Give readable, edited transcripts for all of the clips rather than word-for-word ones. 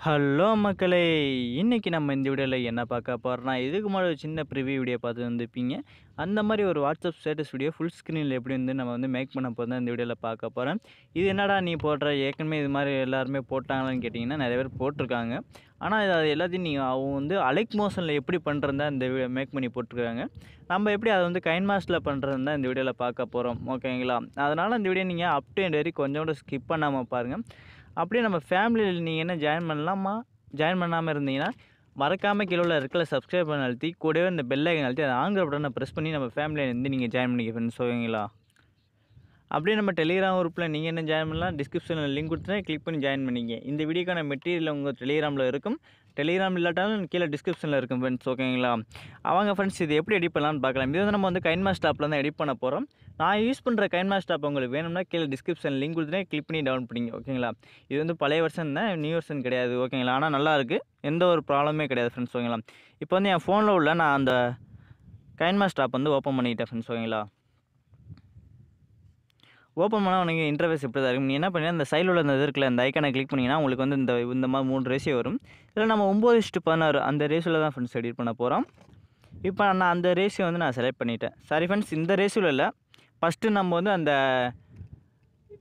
Hello மக்களே! இன்னைக்கு நம்ம இந்த வீடியோல என்ன பார்க்க போறோம்னா, இதுக்கு முன்னாடி ஒரு சின்ன ப்ரிவ்யூ வீடியோ பார்த்து வந்திருப்பீங்க. அந்த மாரி ஒரு வாட்ஸ்அப் ஸ்டேட்டஸ் வீடியோ ஃபுல் ஸ்க்ரீன்ல எப்படி வந்து நம்ம வந்து மேக் பண்ண போறோம் தான் இந்த வீடியோல பார்க்க போறேன். இது என்னடா நீ போடுற ஏற்கனவே இது மாரி எல்லாருமே போட்டாங்களான்னு கேட்டிங்கன்னா, நெறைய பேர் போட்டுருக்காங்க. ஆனா அது எல்லாத்தையும் அவங்க வந்து அலைக் மோஷன்ல எப்படி பண்றதுன்னு தான் இந்த மேக் பண்ணி போட்டுருக்காங்க. நம்ம எப்படி அத வந்து கைன்மாஸ்ட்ல பண்றதுன்னு தான் இந்த வீடியோல பார்க்க போறோம். ஓகேங்களா? அதனால இந்த வீடியோ நீங்க அப் டூ எண்ட் வரைக்கும் கொஞ்சம் கூட ஸ்கிப் பண்ணாம பாருங்க. அப்படியே நம்ம ஃபேமிலியில நீங்க என்ன ஜாயின் பண்ணலாமா? ஜாயின் பண்ணாம இருந்தீங்கன்னா, மறக்காம கீழ உள்ள ரெட் கலர் சப்ஸ்கிரைப் பட்டன் அழுத்தி, கூடவே இந்த பெல் ஐகான் அழுத்தி, அந்த ஆங்கிற பட்டன பிரஸ் பண்ணி நம்ம ஃபேமிலியில இருந்து நீங்க ஜாயின் பண்ணிக்க ஃப்ரெண்ட்ஸ். ஓகேங்களா? அப்படியே நம்ம டெலிகிராம் குரூப்ல நீங்க என்ன ஜாயின் பண்ணலாம், டிஸ்கிரிப்ஷன்ல லிங்க் குடுத்துருக்கேன். கிளிக் பண்ணி ஜாயின் பண்ணிக்கங்க. இந்த வீடியோக்கான மெட்டீரியல் உங்க டெலிகிராம்ல இருக்கும். டெலிகிராம் இல்லாட்டாலும் கீழ டிஸ்கிரிப்ஷன்ல இருக்கும் ஃப்ரெண்ட்ஸ். ஓகேங்களா? வாங்க ஃப்ரெண்ட்ஸ், இது எப்படி எடிட் பண்ணலாம்னு பார்க்கலாம். இது வந்து நம்ம வந்து கைன்மாஸ்டர் ஆப்ல தான் எடிட் பண்ண போறோம். நான் யூஸ் பண்ற கைன்மாஸ்டர் ஆப் உங்களுக்கு வேணும்னா கீழ டிஸ்கிரிப்ஷன்ல லிங்க் குடுத்துருக்கேன். கிளிக் பண்ணி டவுன்லோட் பண்ணிக்கங்க. ஓகேங்களா? இது வந்து பழைய வெர்ஷன் தான், நியூ வெர்ஷன் கிடையாது. ஓகேங்களா? ஆனா நல்லா இருக்கு. எந்த ஒரு ப்ராப்ளமே கிடையாது ஃப்ரெண்ட்ஸ். ஓகேங்களா? இப்போ வந்து என் ஃபோன்ல உள்ள நான் அந்த கைன்மாஸ்டர் ஆப் வந்து ஓப்பன் பண்ணிட்டேன் ஃப்ரெண்ட்ஸ். ஓகேங்களா? ஓப்பன் பண்ணா உனக்கு இன்டர்ஃபேஸ் இப்படி தான் இருக்கும். நீ என்ன பண்ணீங்கன்னா, இந்த சைடுல உள்ள இந்த இது இருக்குல்ல, இந்த ஐகானை கிளிக் பண்ணீங்கன்னா, உங்களுக்கு வந்து இந்த மாரி 3 ரேஷியோ வரும். இதில நம்ம 9:16 அந்த ரேஷியோல தான் ஃப்ரெண்ட்ஸ் எடிட் பண்ண போறோம். இப்போ நான் அந்த ரேஷியோ வந்து நான் செலக்ட் பண்ணிட்டேன். சாரி ஃப்ரெண்ட்ஸ், இந்த ரேஷியோல இல்ல. ஃபர்ஸ்ட்டு நம்ம வந்து அந்த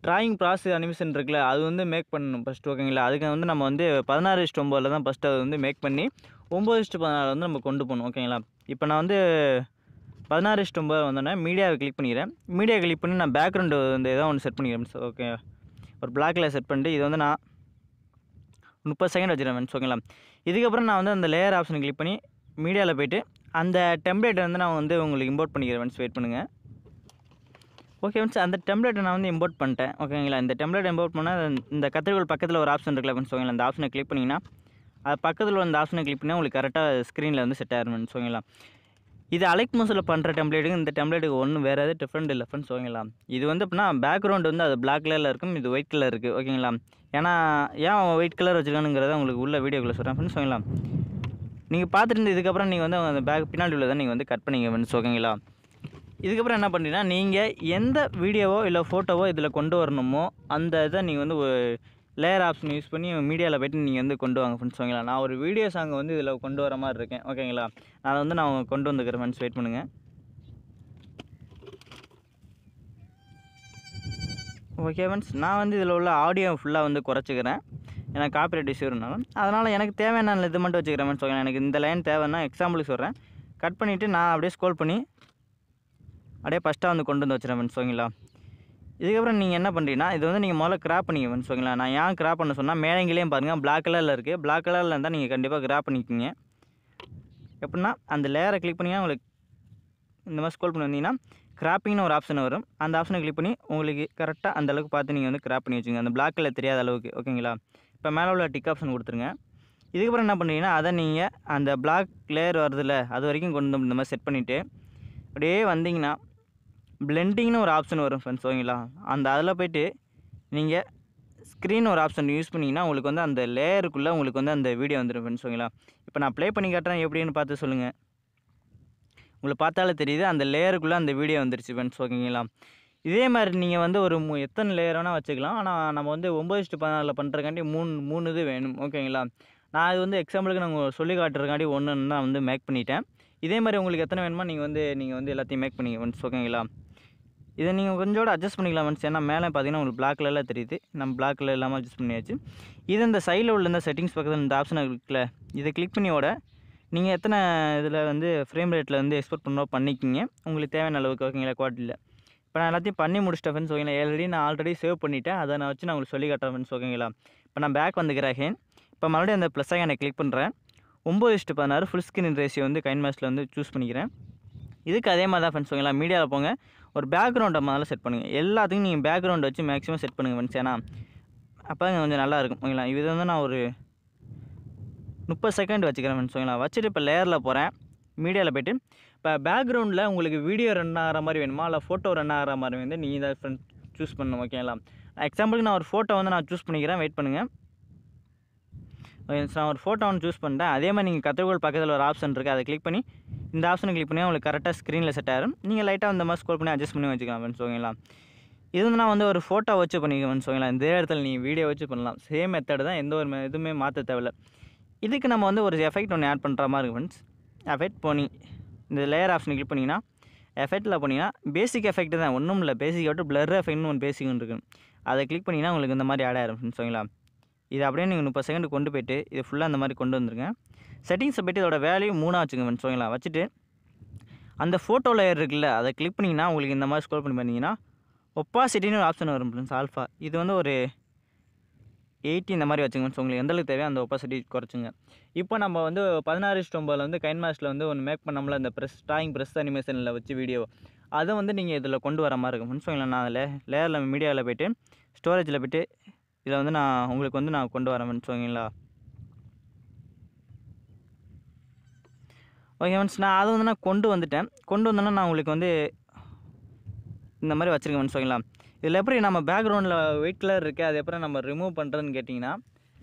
டிராயிங் ப்ராசஸ் அனிமேஷன் இருக்குல்ல, அது வந்து மேக் பண்ணணும் ஃபர்ஸ்ட்டு. ஓகேங்களா? அதுக்கு வந்து நம்ம வந்து 16:9ல தான் ஃபர்ஸ்ட்டு அது வந்து மேக் பண்ணி 9:16 வந்து நம்ம கொண்டு போணும். ஓகேங்களா? இப்போ நான் வந்து 16:9 வந்தோடனே மீடியாவை கிளிக் பண்ணிக்கிறேன். மீடியா கிளிக் பண்ணி நான் பேக்ரவுண்டு வந்து ஏதோ ஒன்று செட் பண்ணிக்கிறேன் ஃப்ரெண்ட்ஸ். ஓகே, ஒரு பிளாக் கலர் செட் பண்ணிட்டு இது வந்து நான் 30 செகண்ட் வச்சுருவேன் ஃப்ரெண்ட்ஸ். ஓகேங்களா? இதுக்கப்புறம் நான் வந்து அந்த லேயர் ஆப்ஷனை கிளிக் பண்ணி மீடியாவில் போய்ட்டு அந்த டெம்ப்ளேட்டை வந்து நான் வந்து உங்களுக்கு இம்போர்ட் பண்ணிக்கிறேன் ஃப்ரெண்ட்ஸ். வெயிட் பண்ணுங்கள். ஓகே ஃப்ரெண்ட்ஸ், அந்த டெம்ப்ளேட்டை நான் வந்து இம்போர்ட் பண்ணிட்டேன். ஓகேங்களா? இந்த டெம்ப்ளேட் இம்போர்ட் பண்ணால் இந்த கத்திரிக்கோல் பக்கத்தில் ஒரு ஆப்ஷன் இருக்குல்ல ஃப்ரெண்ட்ஸ். ஓகேங்களா? அந்த ஆப்ஷனை கிளிக் பண்ணிங்கன்னா, அது பக்கத்தில் உள்ள அந்த ஆப்ஷனை கிளிக் பண்ணால் உங்களுக்கு கரெக்டாக ஸ்க்ரீனில் வந்து செட் ஆயிரும் ஃப்ரெண்ட்ஸ். ஓகேங்களா? இது அலைக் மோஷனில் பண்ணுற டெம்ப்ளேட்டுக்கு இந்த டெம்ப்ளேட்டுக்கு ஒன்றும் வேறு எதுவும் டிஃப்ரெண்ட் இல்லை ஃப்ரெண்ட்ஸ். ஓகேங்களா? இது வந்து எப்படின்னா பேக்ரவுண்ட் வந்து அது பிளாக் கலரில் இருக்கும், இது ஒயிட் கலர் இருக்குது. ஓகேங்களா? ஏன்னா ஏன் ஒயிட் கலர் வச்சுருக்கானுங்கிறத உங்களுக்கு உள்ள வீடியோக்குள்ளே சொல்கிறேன் ஃப்ரெண்ட்ஸ். ஓகேங்களா? நீங்கள் பார்த்துட்டு இதுக்கப்புறம் நீங்கள் வந்து அந்த பின்னாடி உள்ளதை நீங்கள் வந்து கட் பண்ணிங்க ஃப்ரெண்ட்ஸ். ஓகேங்களா? இதுக்கப்புறம் என்ன பண்ணுறீங்கன்னா, நீங்கள் எந்த வீடியோவோ இல்லை ஃபோட்டோவோ இதில் கொண்டு வரணுமோ அந்த இதை நீங்கள் வந்து ஒரு லேயர் ஆப்ஷன் யூஸ் பண்ணி மீடியாவில் போய்ட்டு நீங்கள் வந்து கொண்டு வாங்க ஃப்ரெண்ட்ஸ். ஓகேங்களா? நான் ஒரு வீடியோ சாங் வந்து இதில் கொண்டு வர மாதிரி இருக்கேன். ஓகேங்களா? அதை வந்து நான் கொண்டு வந்துக்கிறேன் ஃப்ரெண்ட்ஸ். வெயிட் பண்ணுங்கள். ஓகே ஃப்ரெண்ட்ஸ், நான் வந்து இதில் உள்ள ஆடியோ ஃபுல்லாக வந்து குறைச்சிக்கிறேன். எனக்கு காப்பிரைட் இஷ்யூ இருந்தாலும் அதனால் எனக்கு தேவையான இது மட்டும் வச்சுக்கிறேன் ஃப்ரெண்ட்ஸ். ஓகேங்களா? எனக்கு இந்த லைன் தேவைன்னா எக்ஸாம்பிளுக்கு சொல்கிறேன். கட் பண்ணிவிட்டு நான் அப்படியே ஸ்க்ரோல் பண்ணி அப்படியே ஃபஸ்ட்டாக வந்து கொண்டு வந்து வச்சுறேன் ஃப்ரெண்ட்ஸ். ஓகேங்களா? இதுக்கப்புறம் நீங்கள் என்ன பண்ணுறீங்கன்னா, இது வந்து நீங்கள் முதல்ல கிராப் பண்ணிக்க ஃப்ரெண்ட்ஸ். ஓகேங்களா? நான் ஏன் கிராப் பண்ண சொன்னால், மேலேங்கிலேயும் பாருங்கள் பிளாக் கலரில் இருக்குது. பிளாக் கலரில் இருந்தால் நீங்கள் கண்டிப்பாக கிராப் பண்ணிக்கிங்க. எப்படின்னா அந்த லேயரை கிளிக் பண்ணிங்கன்னா உங்களுக்கு இந்த மாதிரி ஸ்க்ரோல் பண்ணி வந்தீங்கன்னா கிராப்பிங்னு ஒரு ஆப்ஷன் வரும். அந்த ஆப்ஷனை கிளிக் பண்ணி உங்களுக்கு கரெக்டாக அந்த அளவுக்கு பார்த்து நீங்கள் வந்து கிராப் பண்ணி வச்சுங்க, அந்த பிளாக் கலர் தெரியாத அளவுக்கு. ஓகேங்களா? இப்போ மேலே உள்ள டிக் ஆப்ஷன் கொடுத்துருங்க. இதுக்கப்புறம் என்ன பண்ணுறீங்கன்னா, அதை நீங்கள் அந்த பிளாக் லேயர் வருதுல்ல, அது வரைக்கும் கொண்டு இந்த மாதிரி செட் பண்ணிவிட்டு அப்படியே வந்தீங்கன்னா பிளெண்டிங்னு ஒரு ஆப்ஷன் வரும் ஃப்ரெண்ட்ஸ். ஓகேங்களா? அந்த அதில் போய்ட்டு நீங்கள் ஸ்க்ரீன் ஒரு ஆப்ஷன் யூஸ் பண்ணிங்கன்னா உங்களுக்கு வந்து அந்த லேயருக்குள்ளே உங்களுக்கு வந்து அந்த வீடியோ வந்துடும் ஃப்ரெண்ட்ஸ். ஓகேங்களா? இப்போ நான் ப்ளே பண்ணி காட்டுறேன், எப்படின்னு பார்த்து சொல்லுங்கள். உங்களுக்கு பார்த்தாலே தெரியுது அந்த லேயருக்குள்ளே அந்த வீடியோ வந்துருச்சு ஃப்ரெண்ட்ஸ். ஓகேங்களா? இதே மாதிரி நீங்கள் வந்து ஒரு எத்தனை லேயர் வேணால் வச்சுக்கலாம். ஆனால் நம்ம வந்து 9:16 பண்ணுறதுக்காண்டி மூணு இது வேணும். ஓகேங்களா? நான் அது வந்து எக்ஸாம்பிளுக்கு நான் சொல்லி காட்டுறதுக்காண்டி ஒன்று நான் வந்து மேக் பண்ணிட்டேன். இதே மாதிரி உங்களுக்கு எத்தனை வேணுமோ நீங்கள் வந்து எல்லாத்தையும் மேக் பண்ணிக்க ஃப்ரெண்ட்ஸ். ஓகேங்களா? இதை நீங்கள் கொஞ்சோட அட்ஜஸ்ட் பண்ணிக்கலாம் ஃப்ரெண்ட்ஸ். ஏன்னா மேலே பார்த்தீங்கன்னா உங்களுக்கு பிளாக் கலரில் தெரியுது. நம்ம பிளாக் கலர் இல்லாமல் அட்ஜஸ்ட் பண்ணியாச்சு. இது இந்த சைடில் உள்ள இந்த செட்டிங்ஸ் பக்கத்தில் இந்த ஆப்ஷன் இருக்குல்ல, இதை கிளிக் பண்ணியோட நீங்கள் எத்தனை இதில் வந்து ஃப்ரேம் ரேட்டில் வந்து எக்ஸ்போர்ட் பண்ணோ பண்ணிக்கிங்க உங்களுக்கு தேவையான அளவுக்கு. ஓகேங்களா? குவாலிட்டியில் இப்போ நான் எல்லாத்தையும் பண்ணி முடிச்சிட்டேன் ஃப்ரெண்ட்ஸ். ஓகேங்களா? நான் ஆல்ரெடி சேவ் பண்ணிவிட்டேன். அதை நான் வச்சு நான் உங்களுக்கு சொல்லி காட்டுறேன் ஃப்ரெண்ட்ஸ். ஓகேங்களா? இப்போ நான் பேக் வந்துக்கிறேன் அகைன். இப்போ மறுபடியும் அந்த ப்ளஸ் ஐகானை கிளிக் பண்ணுறேன். 9:16 ஃபுல் ஸ்க்ரீன் ரேஷியோ வந்து கைன்மாஸ்டில் வந்து சூஸ் பண்ணிக்கிறேன். இதுக்கு அதே மாதிரி தான் ஃப்ரெண்ட்ஸ். ஓகேங்களா? மீடியாவில் போங்க, ஒரு பேக்ரவுண்டை முதல்ல செட் பண்ணுங்கள். எல்லாத்துக்கும் நீங்கள் பேக்ரவுண்ட் வச்சு மேக்ஸிமம் செட் பண்ணுங்கள் ஃப்ரெண்ட்ஸ். ஏன்னா அப்போ கொஞ்சம் நல்லாயிருக்கும். ஓகேங்களா? இது வந்து நான் ஒரு 30 செகண்ட் வச்சுக்கிறேன் ஃப்ரெண்ட்ஸ். ஓகேங்களா? வச்சுட்டு இப்போ லேயரில் போகிறேன். மீடியாவில் போய்ட்டு இப்போ பேக்ரவுண்டில் உங்களுக்கு வீடியோ ரன் ஆகிற மாதிரி வேணுமா, இல்லை ஃபோட்டோ ரன் ஆகிற மாதிரி வந்து நீங்கள் தான் ஃப்ரெண்ட்ஸ் சூஸ் பண்ணணும். ஓகேங்களா? எக்ஸாம்பிளுக்கு நான் ஒரு ஃபோட்டோ வந்து நான் சூஸ் பண்ணிக்கிறேன். வெயிட் பண்ணுங்கள். ஓகே, நான் ஒரு ஃபோட்டோ ஒன்று சூஸ் பண்ணிட்டேன். அதே மாதிரி நீங்கள் கத்திரிக்கோல் பக்கத்தில் ஒரு ஆப்ஷன் இருக்குது, அதை கிளிக் பண்ணி இந்த ஆப்ஷனை கிளிக் பண்ணி உங்களுக்கு கரெக்டாக ஸ்க்ரீனில் செட் ஆயிரும். நீங்கள் லைட்டாக அந்த மாதிரி ஸ்க்ரோல் பண்ணி அட்ஜஸ்ட் பண்ணி வச்சுக்கலாம் ஃப்ரெண்ட்ஸ். ஓகேங்களா? இது வந்து நான் வந்து ஒரு ஃபோட்டோ வச்சு பண்ணிக்குவேன் ஓகேங்களா. இந்த இடத்துல நீ வீடியோ வச்சு பண்ணலாம். சேம் மெத்தட் தான், எந்த ஒரு இதுவுமே மாற்ற தேவையில்ல. இதுக்கு நம்ம வந்து ஒரு எஃபெக்ட் ஒன்று ஆட் பண்ணுற மாதிரி இருக்கும் ஃப்ரெண்ட்ஸ். எஃபெக்ட் போனி இந்த லேயர் ஆப்ஷன் கிளிக் பண்ணிங்கன்னா எஃபெக்ட்டில் போனீங்கன்னா பேசிக் எஃபெக்ட் தான், ஒன்றும் இல்லை. பேசிக் விட்டு பிளர் எஃபெக்ட்னு ஒன்று பேசிக் இருக்குது. அதை கிளிக் பண்ணிங்கன்னா உங்களுக்கு இந்த மாதிரி ஆட் ஆயிரும் ஃப்ரெண்ட்ஸ் ஓகேங்களா. இது அப்படியே நீங்கள் 30 செகண்ட் கொண்டு போய்ட்டு இது ஃபுல்லாக இந்த மாதிரி கொண்டு வந்துருங்க. செட்டிங்ஸை போய்ட்டு இதோட வேல்யூ 3 வச்சுங்க ஃப்ரெண்ட்ஸ் ஓகேங்களா. வச்சுட்டு அந்த ஃபோட்டோ லேயர் இருக்குல்ல, அதை கிளிக் பண்ணிங்கன்னா உங்களுக்கு இந்த மாதிரி ஸ்க்ரோல் பண்ணி பார்த்தீங்கன்னா ஒப்பாசிட்டின்னு ஒரு ஆப்ஷன் வரும் ஃப்ரெண்ட்ஸ். ஆல்ஃபா இது வந்து ஒரு 80 இந்த மாதிரி வச்சுங்க ஃப்ரெண்ட்ஸ். உங்களுக்கு எந்தளவுக்கு தேவையோ அந்த ஒப்பாசிட்டி குறைச்சுங்க. இப்போ நம்ம வந்து 16:9 வந்து கைன்மாஸ்டில் வந்து ஒன்று மேக் பண்ணோம்ல, இந்த ப்ரெஸ் அனிமேஷனில் வச்சு வீடியோ, அதை வந்து நீங்கள் இதில் கொண்டு வர மாதிரி இருக்கும் ஃப்ரெண்ட்ஸ் ஓகேங்களா. நான் அதில் லேயரில் மீடியாவில் போய்ட்டு ஸ்டோரேஜில் போய்ட்டு இதில் வந்து நான் உங்களுக்கு வந்து நான் கொண்டு வரேன் ஃப்ரெண்ட்ஸ் ஓகேங்களா. ஓகே ஃப்ரெண்ட்ஸ், நான் அதை வந்து நான் கொண்டு வந்துட்டேன். கொண்டு வந்தோன்னா நான் உங்களுக்கு வந்து இந்த மாதிரி வச்சுருக்கேன் ஃப்ரெண்ட்ஸ் ஓகேங்களா. இதில் எப்படி நம்ம பேக்ரவுண்டில் ஒயிட் கலர் இருக்குது, அது எப்படி நம்ம ரிமூவ் பண்ணுறதுன்னு கேட்டிங்கன்னா,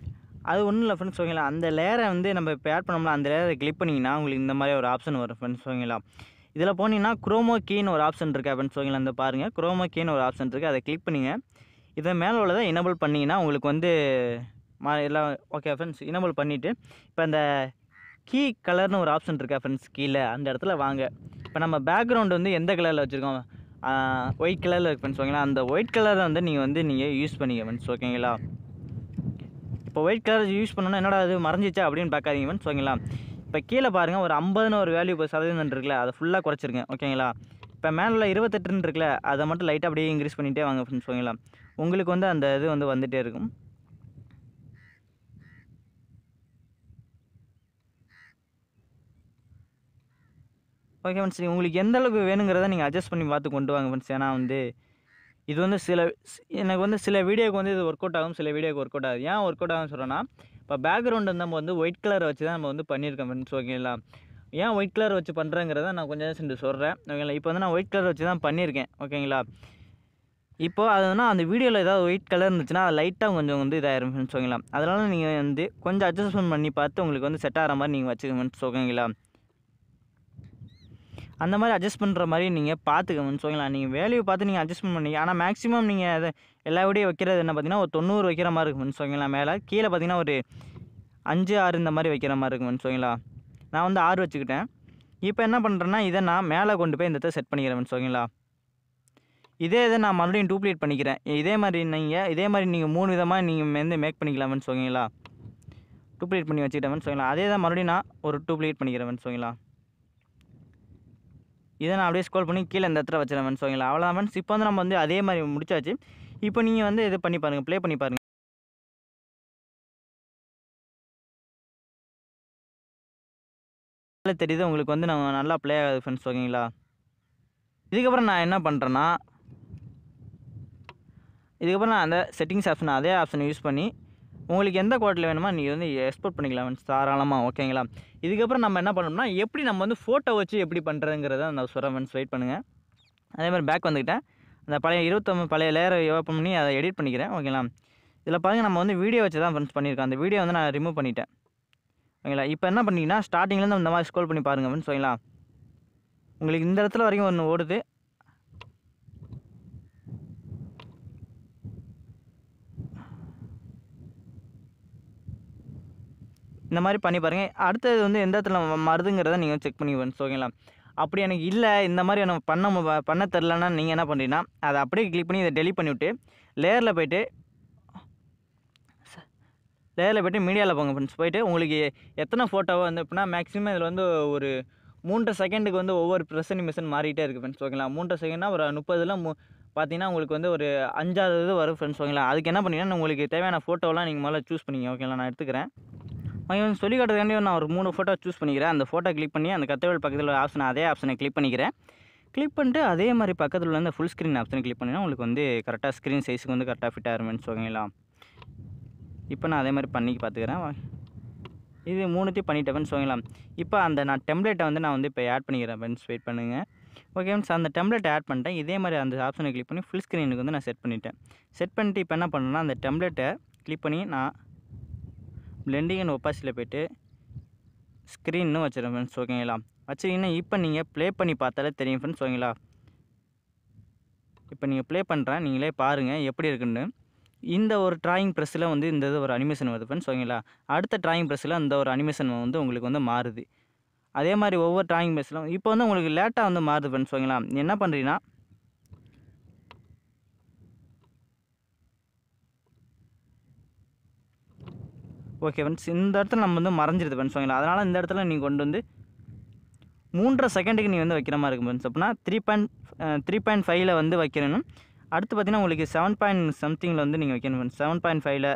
அது ஒன்றும் இல்லை ஃப்ரெண்ட்ஸ் ஓகேங்களா. அந்த லேயரை வந்து நம்ம இப்போ ஆட் பண்ணோம்ல, அந்த லேயரை கிளிக் பண்ணிங்கன்னா உங்களுக்கு இந்த மாதிரி ஒரு ஆப்ஷன் வரும் ஃப்ரெண்ட்ஸ் ஓகேங்களா. இதில் போனீங்கன்னா குரோமோ கீன்னு ஒரு ஆப்ஷன் இருக்கா ஃப்ரெண்ட்ஸ் ஓகேங்களா. இந்த பாருங்கள், குரோமோ கீன்னு ஒரு ஆப்ஷன் இருக்குது, அதை கிளிக் பண்ணிங்க. இதை மேலே உள்ளதை எனேபிள் பண்ணிங்கன்னா உங்களுக்கு வந்து எல்லாம் ஓகே ஃப்ரெண்ட்ஸ். எனேபிள் பண்ணிவிட்டு இப்போ அந்த கீ கலர்னு ஒரு ஆப்ஷன் இருக்கா ஃப்ரெண்ட்ஸ் கீழே, அந்த இடத்துல வாங்க. இப்போ நம்ம பேக்ரவுண்டு வந்து எந்த கலரில் வச்சுருக்கோம், ஒயிட் கலரில் இருக்குது ஃப்ரெண்ட்ஸ் ஓகேங்களா. அந்த ஒயிட் கலரை வந்து நீங்கள் யூஸ் பண்ணிக்க ஃப்ரெண்ட்ஸ் ஓகேங்களா. இப்போ ஒயிட் கலர் யூஸ் பண்ணோன்னா என்னடா அது மறைஞ்சிச்சா அப்படின்னு பார்க்காதீங்க ஃப்ரெண்ட்ஸ் ஓகேங்களா. இப்போ கீழே பாருங்கள், ஒரு 50ன்னு ஒரு வேல்யூ இப்போ சதவீதம் இருக்குல்ல, அதை ஃபுல்லாக குறைச்சிருக்கேன் ஓகேங்களா. இப்போ மேலே 28ன்னு இருக்குல்ல, அதை மட்டும் லைட்டாக அப்படியே இன்க்ரீஸ் பண்ணிகிட்டே வாங்க ஃப்ரெண்ட்ஸ் ஓகேங்களா. உங்களுக்கு வந்து அந்த இது வந்து வந்துகிட்டே இருக்கும். ஓகே ஃப்ரெண்ட்ஸ், உங்களுக்கு எந்த அளவுக்கு வேணுங்கிறத நீங்கள் அட்ஜஸ்ட் பண்ணி பார்த்து கொண்டு வாங்க ஃப்ரெண்ட்ஸ். ஏன்னா வந்து இது வந்து எனக்கு வந்து சில வீடியோக்கு வந்து இது ஒர்க் அவுட் ஆகும், சில வீடியோக்கு ஒர்க் அவுட் ஆகுது. ஏன் ஒர்க் அவுட் ஆகும்னு சொல்கிறேன்னா, இப்போ பேக்ரவுண்டு நம்ம வந்து ஒயிட் கலரை வச்சு தான் நம்ம வந்து பண்ணியிருக்கோம் ஃப்ரெண்ட்ஸ் ஓகேங்களா. ஏன் ஒயிட் கலர் வச்சு பண்ணுறேங்கிறத நான் கொஞ்சம் சென்று சொல்கிறேன் ஓகேங்களா. இப்போ வந்து நான் ஒயிட் கலர் வச்சு தான் பண்ணியிருக்கேன் ஓகேங்களா. இப்போது அது வந்து அந்த வீடியோவில் ஏதாவது ஒயிட் கலர் இருந்துச்சுன்னா அது லைட்டாக கொஞ்சம் வந்து இதாகிரும் ஃப்ரெண்ட்ஸ் ஓகேங்களா. அதனால் நீங்கள் வந்து கொஞ்சம் அட்ஜஸ்ட்மெண்ட் பண்ணி பார்த்து உங்களுக்கு வந்து செட் ஆகிற மாதிரி நீங்கள் வச்சுக்கோங்க ஃப்ரெண்ட்ஸ் ஓகேங்களா. அந்த மாதிரி அட்ஜஸ்ட் பண்ணுற மாதிரி நீங்கள் பார்த்துக்கோங்க ஓகேங்களா. நீங்கள் வேல்யூ பார்த்து நீங்கள் அட்ஜஸ்ட்மெண்ட் பண்ணிங்க. ஆனால் மேக்ஸிமம் நீங்கள் அதை எல்லா வீடியோ வைக்கிறது என்ன பார்த்தீங்கன்னா ஒரு 90 வைக்கிற மாதிரி இருக்கும் ஓகேங்களா. மேலே கீழே பார்த்தீங்கன்னா ஒரு 5, 6 இந்த மாதிரி வைக்கிற மாதிரி இருக்கும் ஓகேங்களா. நான் வந்து 6 வச்சுக்கிட்டேன். இப்போ என்ன பண்ணுறேன்னா இதை நான் மேலே கொண்டு போய் இந்த இடத்த செட் பண்ணிக்கிறேன் ஓகேங்களா. இதை நான் மறுபடியும் டூப்ளிகேட் பண்ணிக்கிறேன். இதே மாதிரி நீங்கள் 3 விதமாக நீங்கள் வந்து மேக் பண்ணிக்கலாம் ஓகேங்களா. டூப்ளிகேட் பண்ணி வச்சுக்கிட்டேன் ஓகேங்களா. அதே தான் மறுபடியும் நான் ஒரு டூப்ளிகேட் பண்ணிக்கிறேன் ஓகேங்களா. இதை நான் அப்படியே ஸ்க்ரோல் பண்ணி கீழே இந்த இடத்துல வச்சுருவேன் ஃப்ரெண்ட்ஸ் ஓகேங்களா. அவ்வளோதான் ஃப்ரெண்ட்ஸ். இப்போ வந்து நம்ம வந்து அதே மாதிரி முடிச்சாச்சு. இப்போ நீங்கள் வந்து இது பண்ணி பாருங்கள், ப்ளே பண்ணி பாருங்கள். தெரியுது உங்களுக்கு வந்து நம்ம நல்லா ப்ளே ஆகுது ஃப்ரெண்ட்ஸ் ஓகேங்களா. இதுக்கப்புறம் நான் என்ன பண்ணுறேன்னா, அந்த செட்டிங்ஸ் ஆப்ஷன் அதே ஆப்ஷனை யூஸ் பண்ணி உங்களுக்கு எந்த குவாலிட்டியில் வேணுமோ நீங்கள் வந்து எக்ஸ்போர்ட் பண்ணிக்கலாம் ஃப்ரெண்ட்ஸ் தாராளமாக ஓகேங்களா. இதுக்கப்புறம் நம்ம என்ன பண்ணோம்னா எப்படி நம்ம வந்து ஃபோட்டோ வச்சு எப்படி பண்ணுறதுங்கிறத நான் சொல்கிறேன் ஃப்ரெண்ட்ஸ். வெயிட் பண்ணுங்கள். அதே மாதிரி பேக் வந்துக்கிட்டேன். அந்த பழைய லேயரை ஓப்பன் பண்ணி அதை எடிட் பண்ணிக்கிறேன் ஓகேங்களா. இதில் பாருங்கள், நம்ம வந்து வீடியோ வச்சு தான் ஃப்ரெண்ட்ஸ் பண்ணியிருக்கோம். அந்த வீடியோ வந்து நான் ரிமூவ் பண்ணிட்டேன் ஓகேங்களா. இப்போ என்ன பண்ணிங்கன்னா ஸ்டார்டிங்லேருந்து இந்த மாதிரி ஸ்க்ரோல் பண்ணி பாருங்கள் ஃப்ரெண்ட்ஸ் ஓகேங்களா. உங்களுக்கு இந்த இடத்துல வரைக்கும் ஒன்று ஓடுது. இந்த மாதிரி பண்ணி பாருங்கள். அடுத்தது வந்து எந்த இடத்துல மருதுங்கிறத நீங்கள் செக் பண்ணி ஃப்ரெண்ட்ஸ் ஓகேங்களா. அப்படி எனக்கு இல்லை, இந்த மாதிரி எனக்கு பண்ண தெரிலன்னா நீங்கள் என்ன பண்ணுறீங்கன்னா அதை அப்படியே கிளிக் பண்ணி இதை டெலிட் பண்ணிவிட்டு லேயரில் போய்ட்டு மீடியாவில் போங்க ஃப்ரெண்ட்ஸ். போய்ட்டு உங்களுக்கு எத்தனை ஃபோட்டோவோ வந்து எப்படின்னா மேக்ஸிமம் இதில் வந்து ஒரு 3 செகண்டுக்கு வந்து ஒவ்வொரு ப்ரெஸ் அனிமேஷன் மாறிட்டே இருக்குது ஃப்ரெண்ட்ஸ் ஓகேங்களா. 3 செகண்ட்னா ஒரு 30ல் பார்த்தீங்கன்னா உங்களுக்கு வந்து ஒரு 5வது இது வரும் ஃப்ரெண்ட்ஸ் ஓகேங்களா. அதுக்கு என்ன பண்ணீங்கன்னா உங்களுக்கு தேவையான ஃபோட்டோலாம் நீங்கள் முதல்ல சூஸ் பண்ணிங்க ஓகேங்களா. நான் எடுத்துக்கிறேன் ஓகே. சொல்லி காட்டுறதுக்காண்டி நான் ஒரு 3 ஃபோட்டோ சூஸ் பண்ணிக்கிறேன். அந்த ஃபோட்டோ கிளிக் பண்ணி அந்த கத்தவேல் பக்கத்தில் அதே ஆப்ஷனை கிளிக் பண்ணிக்கிறேன். கிளிக் பண்ணிட்டு அதே மாதிரி பக்கத்தில் உள்ள அந்த ஃபுல் ஸ்க்ரீன் ஆப்ஷனை கிளிக் பண்ணினா உங்களுக்கு வந்து கரெக்டாக ஸ்க்ரீன் சைஸுக்கு வந்து கரெக்டாக ஃபிட் ஆகிரும் ஃப்ரெண்ட்ஸ் ஓகேங்களா. இப்போ நான் அதே மாதிரி பண்ணி பார்த்துக்கிறேன். இது 3த்தையும் பண்ணிட்டேன் ஃப்ரெண்ட்ஸ் ஓகேங்களா. இப்போ அந்த நான் டெம்ப்ளேட்டை வந்து நான் வந்து இப்போ ஆட் பண்ணிக்கிறேன் ஃப்ரெண்ட்ஸ். வெயிட் பண்ணுங்கள் ஓகே ஃப்ரெண்ட்ஸ். அந்த டெம்ப்ளேட்டை ஆட் பண்ணிட்டேன். இதே மாதிரி அந்த ஆப்ஷனை கிளிக் பண்ணி ஃபுல் ஸ்க்ரீனுக்கு வந்து நான் செட் பண்ணிட்டேன். செட் பண்ணிட்டு இப்போ என்ன பண்ணுறேன்னா அந்த டெம்ப்ளேட்டை கிளிக் பண்ணி நான் பிளெண்டிங் அண்ட் ஒப்பாசிட்டியில் போய்ட்டு ஸ்க்ரீன்னு வச்சுருவேன் ஃப்ரெண்ட்ஸ் ஓகேங்களா. வச்சிங்கன்னா இப்போ நீங்கள் ப்ளே பண்ணி பார்த்தாலே தெரியும் ஃப்ரெண்ட்ஸ் ஓகேங்களா. இப்போ நீங்கள் ப்ளே பண்ணுறேன், நீங்களே பாருங்கள் எப்படி இருக்குன்னு. இந்த ஒரு டிராயிங் ப்ரெஸ்ஸில் வந்து இந்த இது ஒரு அனிமேஷன் வருது ஃப்ரெண்ட்ஸ் ஓகேங்களா. அடுத்த டிராயிங் ப்ரெஸ்ஸில் அந்த ஒரு அனிமேஷன் வந்து உங்களுக்கு வந்து மாறுது. அதே மாதிரி ஒவ்வொரு டிராயிங் ப்ரெஸ்ஸிலும் இப்போ வந்து உங்களுக்கு லேட்டாக வந்து மாறுது ஃப்ரெண்ட்ஸ் ஓகேங்களா. என்ன பண்ணுறீங்கன்னா ஓகே ஃப்ரெண்ட்ஸ், இந்த இடத்துல நம்ம வந்து மறைஞ்சிருது ஃப்ரெண்ட்ஸ் ஓகேங்களா. அதனால் இந்த இடத்துல நீங்கள் கொண்டு வந்து 3.5 செகண்டுக்கு நீங்கள் வந்து வைக்கிற மாதிரி இருக்கும் ஃப்ரெண்ட்ஸ். அப்படின்னா 3.5ல் வந்து வைக்கணும். அடுத்து பார்த்தீங்கன்னா உங்களுக்கு 7 பாயிண்ட் சம்திங்கில் வந்து நீங்கள் வைக்கணும் ஃப்ரெண்ட்ஸ். 7.5ல்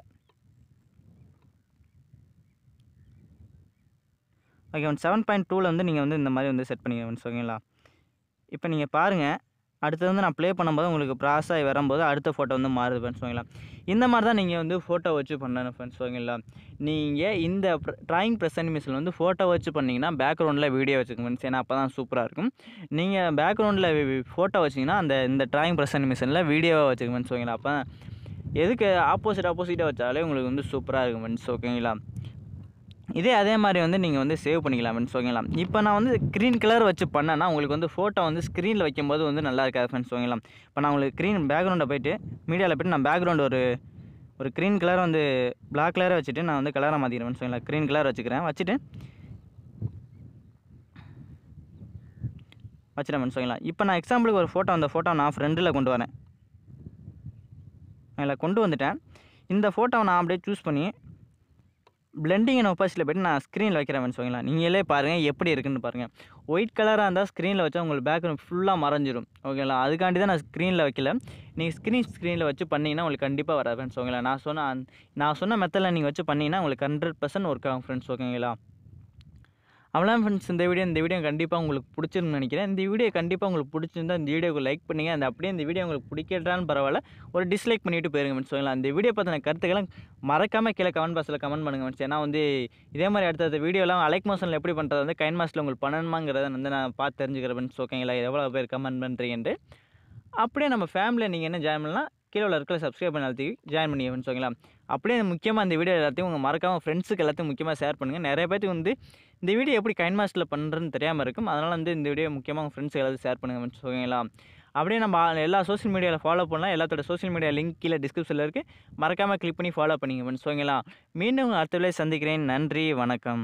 ஓகே ஃப்ரெண்ட்ஸ். 7.2ல் வந்து நீங்கள் வந்து இந்த மாதிரி வந்து செட் பண்ணிக்க ஃப்ரெண்ட்ஸ் ஓகேங்களா. இப்போ நீங்கள் பாருங்கள், அடுத்து வந்து நான் ப்ளே பண்ணும்போது உங்களுக்கு ப்ராசஸ் ஆகி வரும்போது அடுத்த ஃபோட்டோ வந்து மாறுது ஃப்ரெண்ட்ஸ் ஓகேங்களா. இந்த மாதிரி தான் நீங்கள் வந்து ஃபோட்டோ வச்சு பண்ணணும் ஃப்ரெண்ட்ஸ் ஓகேங்களா. நீங்கள் இந்த டிராயிங் ப்ரெஸ் அனிமேஷனில் வந்து ஃபோட்டோ வச்சு பண்ணிங்கன்னா பேக்ரவுண்டில் வீடியோ வச்சுக்கோங்க ஃப்ரெண்ட்ஸ். ஏன்னா அப்போ தான் சூப்பராக இருக்கும். நீங்கள் பேக்ரவுண்டில் ஃபோட்டோ வச்சிங்கன்னா இந்த டிராயிங் ப்ரெஸ் அனிமேஷனில் வீடியோவாக வச்சுக்கோங்க ஃப்ரெண்ட்ஸ் ஓகேங்களா. அப்போ எதுக்கு ஆப்போசிட்டாக வச்சாலே உங்களுக்கு வந்து சூப்பராக இருக்கும் ஃப்ரெண்ட்ஸ் ஓகேங்களா. அதே மாதிரி வந்து நீங்கள் வந்து சேவ் பண்ணிக்கலாம் ஃப்ரெண்ட்ஸ் ஓகேங்களா. இப்போ நான் வந்து க்ரீன் கலர் வச்சு பண்ணேன்னா உங்களுக்கு வந்து ஃபோட்டோ வந்து ஸ்க்ரீனில் வைக்கும்போது வந்து நல்லா இருக்காது ஃப்ரெண்ட்ஸ் ஓகேங்களா. இப்போ நான் உங்களுக்கு பேக்ரவுண்டை போய்ட்டு மீடியாவில் போய்ட்டு நான் பேக்ரவுண்டு ஒரு க்ரீன் கலர் வந்து பிளாக் கலரை வச்சுட்டு நான் வந்து கலராக மாற்றிக்கிறேன் ஃப்ரெண்ட்ஸ் ஓகேங்களா. க்ரீன் கலர் வச்சுட்டேன் ஃப்ரெண்ட்ஸ் ஓகேங்களா. இப்போ நான் எக்ஸாம்பிளுக்கு ஒரு ஃபோட்டோ, அந்த ஃபோட்டோ நான் ஃப்ரெண்டில் கொண்டு வரேன் அதில் கொண்டு வந்துட்டேன். இந்த ஃபோட்டோவை நான் அப்படியே சூஸ் பண்ணி பிளெண்டிங் அண்ட் ஒப்பாசிட்டியில் போய்ட்டு நான் ஸ்க்ரீனில் வைக்கிறேன் ஃப்ரெண்ட்ஸ் ஓகேங்களா. நீங்களே பாருங்கள் எப்படி இருக்குன்னு பாருங்கள். ஒயிட் கலராக இருந்தால் ஸ்க்ரீனில் வச்சா உங்களுக்கு பேக்ரவுண்ட் ஃபுல்லாக மறைஞ்சிரும் ஓகேங்களா. அதுக்காண்டி தான் நான் ஸ்க்ரீனில் வைக்கல. நீங்கள் ஸ்க்ரீனில் வச்சு பண்ணிங்கன்னா உங்களுக்கு கண்டிப்பாக வராது ஃப்ரெண்ட்ஸ் ஓகேங்களா. நான் சொன்ன மெத்தடில் நீங்கள் வச்சு பண்ணிங்கன்னா உங்களுக்கு 100% ஒர்க் ஆகும் ஃப்ரெண்ட்ஸ் ஓகேங்களா. அவ்வளோதான் ஃப்ரெண்ட்ஸ், இந்த வீடியோ கண்டிப்பாக உங்களுக்கு பிடிச்சிருக்குன்னு நினைக்கிறேன். இந்த வீடியோ கண்டிப்பாக உங்களுக்கு பிடிச்சிருந்தா இந்த வீடியோக்கு லைக் பண்ணுங்க. அப்படியே இந்த வீடியோ உங்களுக்கு பிடிக்கட்டான்னு பரவாயில்ல, ஒரு டிஸ்லைக் பண்ணிவிட்டு போயிருங்க ஃப்ரெண்ட்ஸ் ஓகேங்களா. இந்த வீடியோ பற்றின கருத்துக்களை மறக்காமல் கீழே கமெண்ட் பாக்ஸில் கமெண்ட் பண்ணுங்கள் ஃப்ரெண்ட்ஸ். ஏன்னா வந்து இதே மாதிரி அடுத்த வீடியோலாம் அலைக் மோஷனில் எப்படி பண்ணுறது வந்து கைன் மாஸ்டரில் உங்களுக்கு பண்ணணுமாங்கிறத வந்து நான் பார்த்து தெரிஞ்சுக்கிறேன் ஃப்ரெண்ட்ஸ் ஓகேங்களா. எவ்வளோ பேர் கமெண்ட் பண்ணுறீங்கன்ட்டு. அப்படியே நம்ம ஃபேமிலியில் நீங்கள் என்ன ஜாயின் பண்ணலாம், கீழே உள்ள இருக்கிற சப்ஸ்கிரைப் பண்ண எல்லாத்தையும் ஜாயின் பண்ணி ஃப்ரெண்ட்ஸ் ஓகேங்களா. அப்படியே முக்கியமாக இந்த வீடியோ எல்லாத்தையும் உங்கள் மறக்காமல் ஃப்ரெண்ட்ஸுக்கு எல்லாத்தையும் முக்கியமாக ஷேர் பண்ணுங்கள். நிறைய பேருக்கு வந்து இந்த வீடியோ எப்படி கைன் மாஸ்டரில் பண்ணுறதுன்னு தெரியாமல் இருக்கும். அதனால் வந்து இந்த வீடியோ முக்கியமாக உங்கள் ஃப்ரெண்ட்ஸுக்கு எல்லாத்தையும் ஷேர் பண்ணுங்கள் ஃப்ரெண்ட்ஸ் ஓகேங்களா. அப்படியே நம்ம எல்லா சோஷியல் மீடியாவில் ஃபாலோ பண்ணலாம். எல்லாத்தோட சோஷியல் மீடியா லிங்க் கீழே டிஸ்கிரிப்ஷனில் இருக்குது. மறக்காமல் கிளிக் பண்ணி ஃபாலோ பண்ணிங்க ஃப்ரெண்ட்ஸ் ஓகேங்களா. மீண்டும் அடுத்த வேளை சந்திக்கிறேன். நன்றி, வணக்கம்.